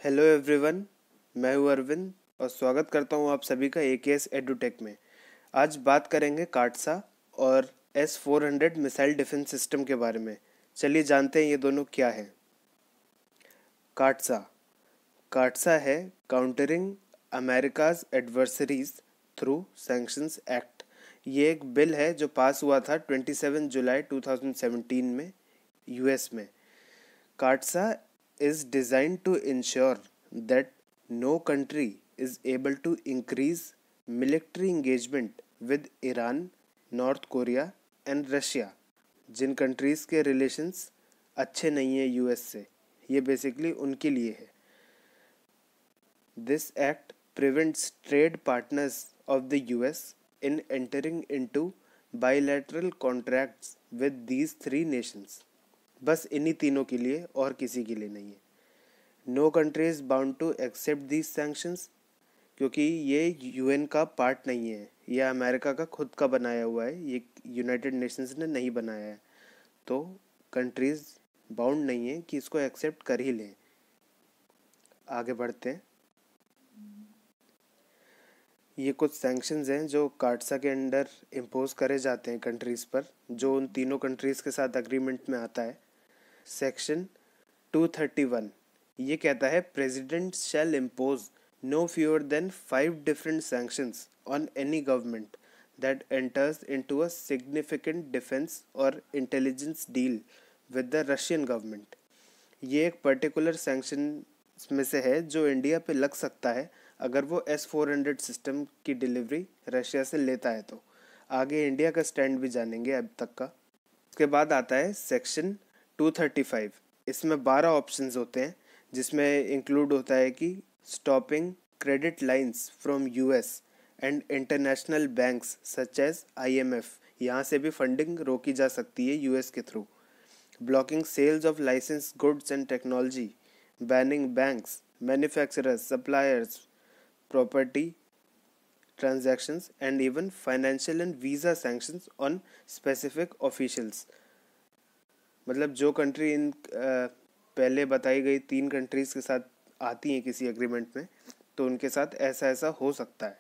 Hello everyone, मैं हूं अरविंद और स्वागत करता हूं आप सभी का एकेएस एडुटेक में। आज बात करेंगे काटसा और S-400 मिसाइल डिफेंस सिस्टम के बारे में। चलिए जानते हैं ये दोनों क्या है। काटसा काटसा है countering America's adversaries through sanctions act. ये एक बिल है जो पास हुआ था 27 जुलाई 2017 में यूएस में। CAATSA is designed to ensure that no country is able to increase military engagement with Iran, North Korea and Russia, जिन कंट्रीज़ के रिलेशंस अच्छे नहीं है यूएस से। ये बेसिकली उनके लिए है। This act prevents trade partners of the US in entering into bilateral contracts with these three nations. बस इन्हीं तीनों के लिए और किसी के लिए नहीं है। No country is bound to accept these sanctions, क्योंकि ये यूएन का पार्ट नहीं है, ये अमेरिका का खुद का बनाया हुआ है, ये यूनाइटेड नेशंस ने नहीं बनाया है। तो कंट्रीज़ बाउंड नहीं है कि इसको एक्सेप्ट कर ही लें। आगे बढ़ते हैं। ये कुछ सैंक्शंस हैं जो काटसा के अंडर इम्पोज करे जाते हैं कंट्रीज़ पर, जो उन तीनों कंट्रीज़ के साथ अग्रीमेंट में आता है। सेक्शन 231 ये कहता है president shall impose no fewer than 5 different sanctions on any government that enters into a significant defence और intelligence deal with the Russian government. ये एक पर्टिकुलर सैंक्शन में से है जो इंडिया पे लग सकता है अगर वो S-400 सिस्टम की डिलीवरी रशिया से लेता है। तो आगे इंडिया का स्टैंड भी जानेंगे अब तक का। उसके बाद आता है सेक्शन 235। इसमें 12 ऑप्शंस होते हैं, जिसमें इंक्लूड होता है कि stopping credit lines from US and international banks such as IMF, यहाँ से भी फंडिंग रोकी जा सकती है यूएस के थ्रू। Blocking sales of licence goods and technology, banning banks, manufacturers, suppliers, property transactions and even financial and visa sanctions on specific officials। मतलब जो कंट्री इन पहले बताई गई 3 कंट्रीज़ के साथ आती हैं किसी एग्रीमेंट में, तो उनके साथ ऐसा ऐसा हो सकता है।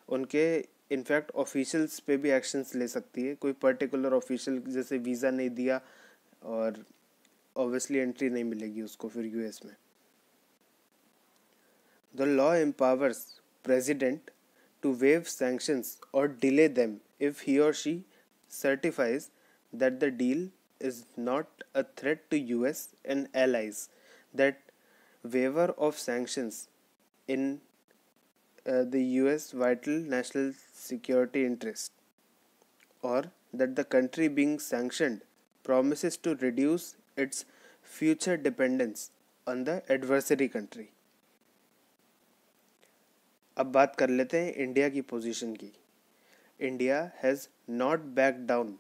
उनके इनफैक्ट ऑफिशियल्स पे भी एक्शंस ले सकती है। कोई पर्टिकुलर ऑफिशियल जैसे वीज़ा नहीं दिया और ऑब्वियसली एंट्री नहीं मिलेगी उसको फिर यूएस में। The law empowers president to waive sanctions or delay them if he or she certifies that the deal is not a threat to US and allies, that waiver of sanctions in the US vital national security interest, or that the country being sanctioned promises to reduce its future dependence on the adversary country। अब बात कर लेते हैं India की position की। India has not back down,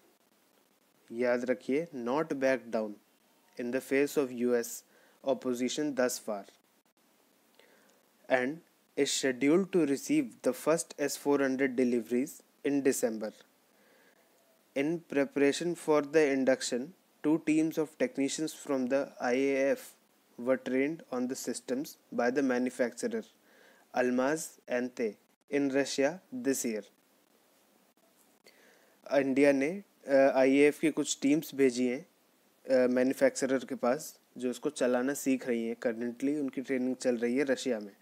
याद रखिए, not back down in the face of US opposition thus far, and is scheduled to receive the first S-400 deliveries in December. In preparation for the induction, 2 teams of technicians from the IAF were trained on the systems by the manufacturer Almaz Ante in Russia this year। India ने IAF की कुछ teams भेजी हैं manufacturer के पास, जो उसको चलाना सीख रही हैं। करंटली उनकी ट्रेनिंग चल रही है रशिया में।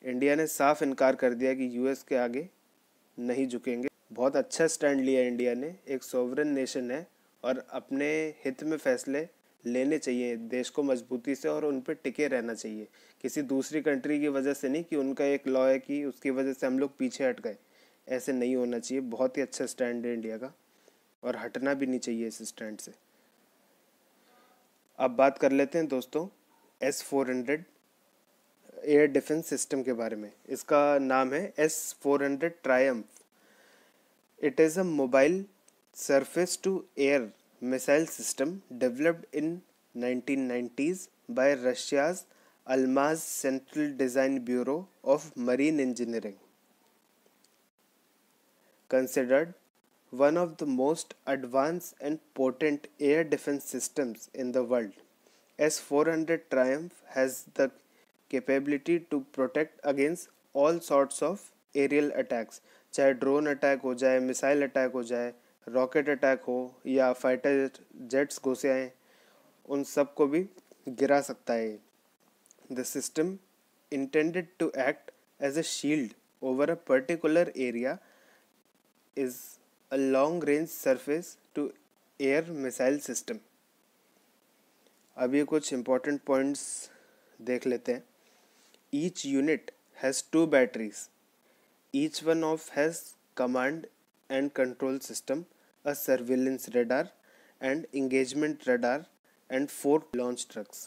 इंडिया ने साफ इनकार कर दिया कि यूएस के आगे नहीं झुकेंगे। बहुत अच्छा स्टैंड लिया इंडिया ने। एक सॉवरेन नेशन है और अपने हित में फैसले लेने चाहिए देश को मजबूती से, और उन पर टिके रहना चाहिए। किसी दूसरी कंट्री की वजह से नहीं कि उनका एक लॉ है कि उसकी वजह से हम लोग पीछे हट गए, ऐसे नहीं होना चाहिए। बहुत ही अच्छा स्टैंड है इंडिया का और हटना भी नहीं चाहिए इस स्टैंड से। अब बात कर लेते हैं दोस्तों S-400 एयर डिफेंस सिस्टम के बारे में। इसका नाम है S-400 triumph. It is a mobile surface to air missile system developed in 1990s by Russia's Almaz Central Design Bureau of Marine Engineering. Considered one of the most advanced and potent air defense systems in the world, S-400 Triumph has the capability to protect against all sorts of aerial attacks, चाहे drone attack हो जाए, missile attack हो जाए, rocket attack हो या fighter jets घुसे आए, उन सब को भी गिरा सकता है। The system intended to act as a shield over a particular area is a long range surface to air missile system। अब ये कुछ important points देख लेते हैं। Each unit has 2 batteries, each one of has command and control system, a surveillance radar and engagement radar and 4 launch trucks।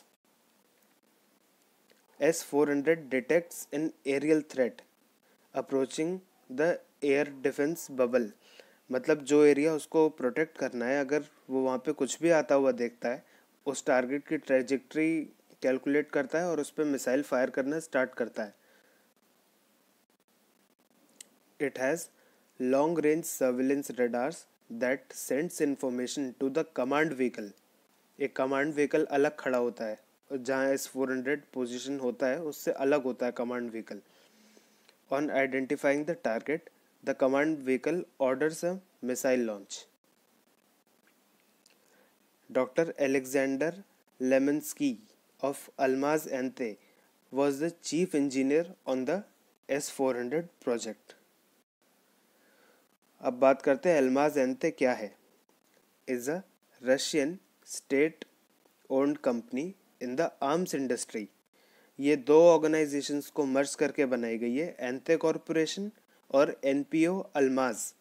S-400 detects an aerial threat approaching the air defense bubble। मतलब जो area उसको protect करना है, अगर वो वहाँ पे कुछ भी आता हुआ देखता है, उस टारगेट की ट्रेजेक्ट्री कैलकुलेट करता है और उस पर मिसाइल फायर करना स्टार्ट करता है। It has long range surveillance radars that sends information to the command vehicle. एक कमांड व्हीकल अलग खड़ा होता है, जहाँ S-400 पोजीशन होता है उससे अलग होता है command vehicle. On identifying the target, the command vehicle orders a missile launch. Doctor Alexander Lemansky of Almaz Antey was the chief engineer on the S-400 project. अब बात करते हैं अल्माज एंते क्या है। Is a Russian state owned company in the arms industry. ये 2 organisations को मर्ज करके बनाई गई है, एंते कॉरपोरेशन और एनपीओ अल्माज,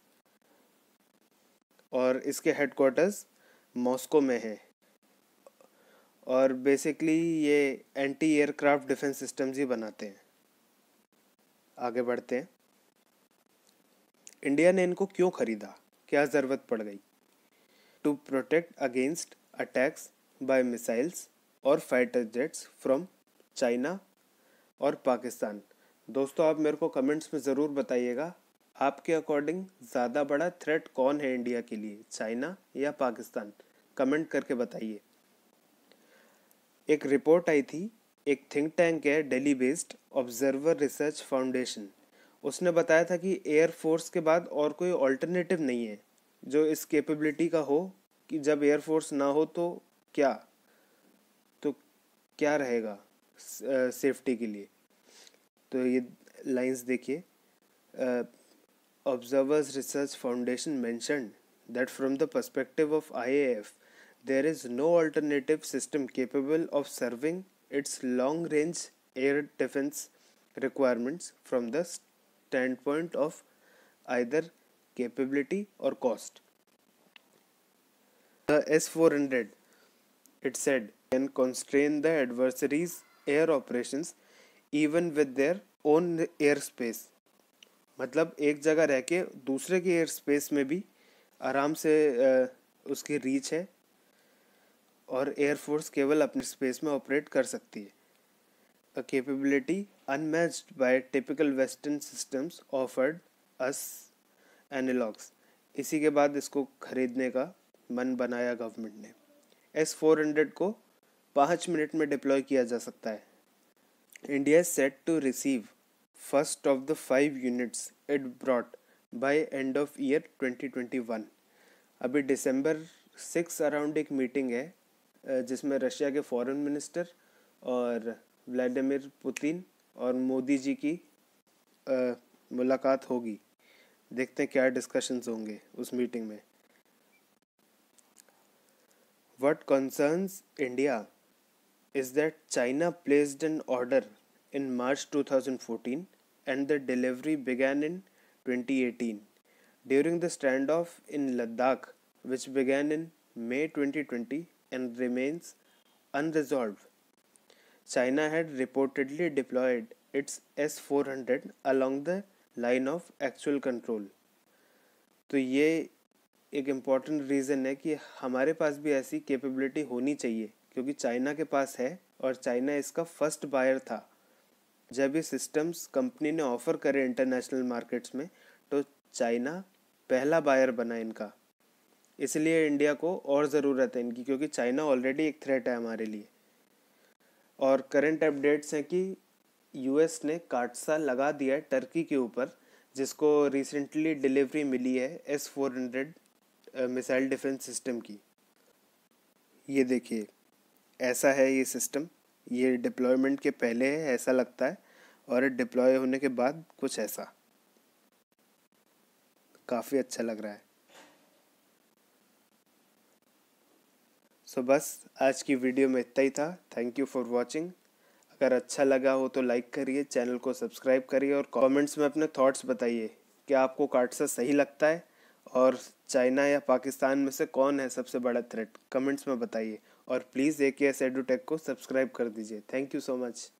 और इसके हेडक्वार्टर्स मॉस्को में है। और बेसिकली ये एंटी एयरक्राफ्ट डिफेंस सिस्टम्स ही बनाते हैं। आगे बढ़ते हैं। इंडिया ने इनको क्यों खरीदा, क्या ज़रूरत पड़ गई? To protect against attacks by missiles और फाइटर जेट्स फ्रॉम चाइना और पाकिस्तान। दोस्तों आप मेरे को कमेंट्स में ज़रूर बताइएगा, आपके अकॉर्डिंग ज़्यादा बड़ा थ्रेट कौन है इंडिया के लिए, चाइना या पाकिस्तान? कमेंट करके बताइए। एक रिपोर्ट आई थी, एक थिंक टैंक है Delhi based observer research foundation, उसने बताया था कि एयरफोर्स के बाद और कोई ऑल्टरनेटिव नहीं है जो इस कैपेबिलिटी का हो कि जब एयरफोर्स ना हो तो क्या रहेगा सेफ्टी के लिए। तो ये लाइंस देखिए। Observers research foundation mentioned that from the perspective of IAF there is no alternative system capable of serving its long range air defense requirements from the standpoint of either capability or cost. The S-400, it said, can constrain the adversary's air operations even with their own airspace। मतलब एक जगह रह के दूसरे के air space में भी आराम से उसकी रीच है और एयरफोर्स केवल अपने स्पेस में ऑपरेट कर सकती है। A capability unmatched by typical western systems offered us analogues. इसी के बाद इसको खरीदने का मन बनाया गवर्नमेंट ने। S-400 को 5 मिनट में डिप्लॉय किया जा सकता है। India is set to receive first of the 5 units it brought by end of year 2021। अभी December 6 अराउंड एक मीटिंग है जिसमें रशिया के फॉरेन मिनिस्टर और व्लादिमीर पुतिन और मोदी जी की मुलाकात होगी। देखते हैं क्या डिस्कशंस होंगे उस मीटिंग में। What concerns India is that China placed an order in March 2014 and the delivery began in 2018. During the standoff in Ladakh, which began in May 2020 and remains unresolved, China had reportedly deployed its S-400 along the line of actual control। तो ये एक important reason है कि हमारे पास भी ऐसी capability होनी चाहिए, क्योंकि चाइना के पास है और चाइना इसका फर्स्ट बायर था। जब ये सिस्टम्स कंपनी ने ऑफ़र करे इंटरनेशनल मार्केट्स में तो चाइना पहला बायर बना इनका। इसलिए इंडिया को और ज़रूरत है इनकी, क्योंकि चाइना ऑलरेडी एक थ्रेट है हमारे लिए। और करंट अपडेट्स हैं कि यूएस ने काटसा लगा दिया है टर्की के ऊपर, जिसको रिसेंटली डिलीवरी मिली है S-400 मिसाइल डिफेंस सिस्टम की। ये देखिए, ऐसा है ये सिस्टम। ये डिप्लॉयमेंट के पहले है ऐसा लगता है, और डिप्लॉय होने के बाद कुछ ऐसा। काफ़ी अच्छा लग रहा है। बस आज की वीडियो में इतना ही था। Thank you for watching. अगर अच्छा लगा हो तो लाइक करिए, चैनल को सब्सक्राइब करिए और कमेंट्स में अपने थॉट्स बताइए कि आपको काटसा सही लगता है, और चाइना या पाकिस्तान में से कौन है सबसे बड़ा थ्रेट, कमेंट्स में बताइए। और प्लीज़ AKS एडुटेक को सब्सक्राइब कर दीजिए। Thank you so much.